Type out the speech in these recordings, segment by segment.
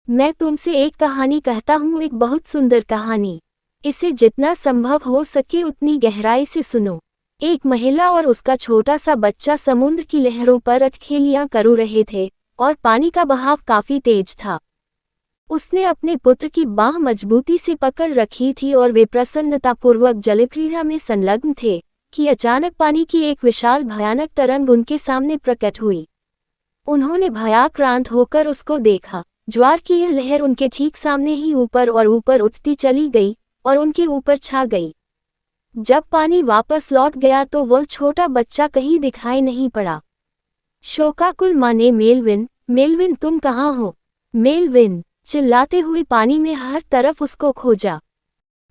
मैं तुमसे एक कहानी कहता हूँ, एक बहुत सुंदर कहानी। इसे जितना संभव हो सके उतनी गहराई से सुनो। एक महिला और उसका छोटा सा बच्चा समुद्र की लहरों पर अटखेलियां कर रहे थे और पानी का बहाव काफी तेज था। उसने अपने पुत्र की बाह मजबूती से पकड़ रखी थी और वे प्रसन्नतापूर्वक जलक्रीड़ा में संलग्न थे कि अचानक पानी की एक विशाल भयानक तरंग उनके सामने प्रकट हुई। उन्होंने भयाक्रांत होकर उसको देखा। ज्वार की यह लहर उनके ठीक सामने ही ऊपर और ऊपर उठती चली गई और उनके ऊपर छा गई। जब पानी वापस लौट गया तो वह छोटा बच्चा कहीं दिखाई नहीं पड़ा। शोकाकुल माँ ने मेलविन, मेलविन तुम कहाँ हो? मेलविन चिल्लाते हुए पानी में हर तरफ उसको खोजा।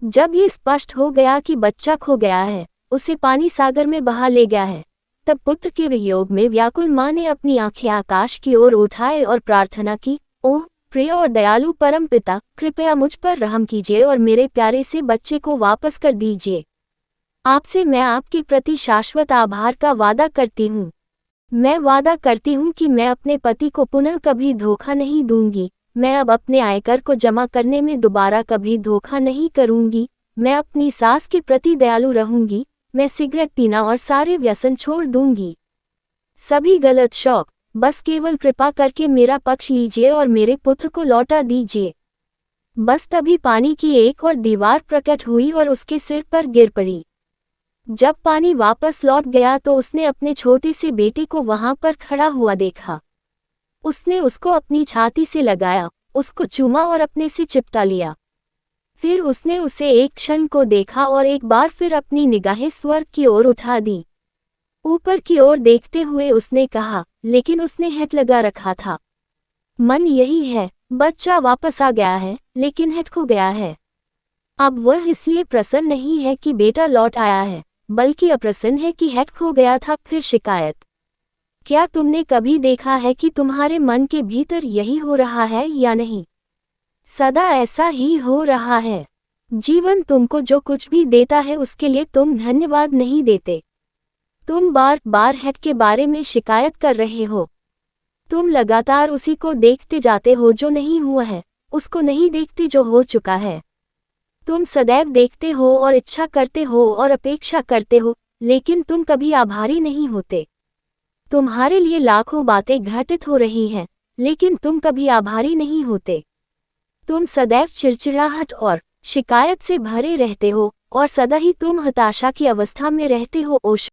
जब ये स्पष्ट हो गया कि बच्चा खो गया है, उसे पानी सागर में बहा ले गया है, तब पुत्र के वियोग में व्याकुल माँ ने अपनी आंखें आकाश की ओर उठाए और प्रार्थना की, ओह प्रिय और दयालु परमपिता, कृपया मुझ पर रहम कीजिए और मेरे प्यारे से बच्चे को वापस कर दीजिए। आपसे मैं आपके प्रति शाश्वत आभार का वादा करती हूँ। मैं वादा करती हूँ कि मैं अपने पति को पुनः कभी धोखा नहीं दूंगी। मैं अब अपने आयकर को जमा करने में दोबारा कभी धोखा नहीं करूंगी। मैं अपनी सास के प्रति दयालु रहूंगी। मैं सिगरेट पीना और सारे व्यसन छोड़ दूंगी। सभी गलत शौक, बस केवल कृपा करके मेरा पक्ष लीजिए और मेरे पुत्र को लौटा दीजिए। बस तभी पानी की एक और दीवार प्रकट हुई और उसके सिर पर गिर पड़ी। जब पानी वापस लौट गया तो उसने अपने छोटे से बेटे को वहां पर खड़ा हुआ देखा। उसने उसको अपनी छाती से लगाया, उसको चूमा और अपने से चिपटा लिया। फिर उसने उसे एक क्षण को देखा और एक बार फिर अपनी निगाहें स्वर्ग की ओर उठा दी। ऊपर की ओर देखते हुए उसने कहा, लेकिन उसने हेट लगा रखा था। मन यही है, बच्चा वापस आ गया है, लेकिन हेट खो गया है। अब वह इसलिए प्रसन्न नहीं है कि बेटा लौट आया है, बल्कि अप्रसन्न है कि हेट खो गया था। फिर शिकायत। क्या तुमने कभी देखा है कि तुम्हारे मन के भीतर यही हो रहा है या नहीं? सदा ऐसा ही हो रहा है। जीवन तुमको जो कुछ भी देता है उसके लिए तुम धन्यवाद नहीं देते। तुम बार बार हेट के बारे में शिकायत कर रहे हो। तुम लगातार उसी को देखते जाते हो जो नहीं हुआ है, उसको नहीं देखते जो हो चुका है। तुम सदैव देखते हो और इच्छा करते हो और अपेक्षा करते हो, लेकिन तुम कभी आभारी नहीं होते। तुम्हारे लिए लाखों बातें घटित हो रही हैं, लेकिन तुम कभी आभारी नहीं होते। तुम सदैव चिड़चिड़ाहट और शिकायत से भरे रहते हो और सदा ही तुम हताशा की अवस्था में रहते हो। ओशो।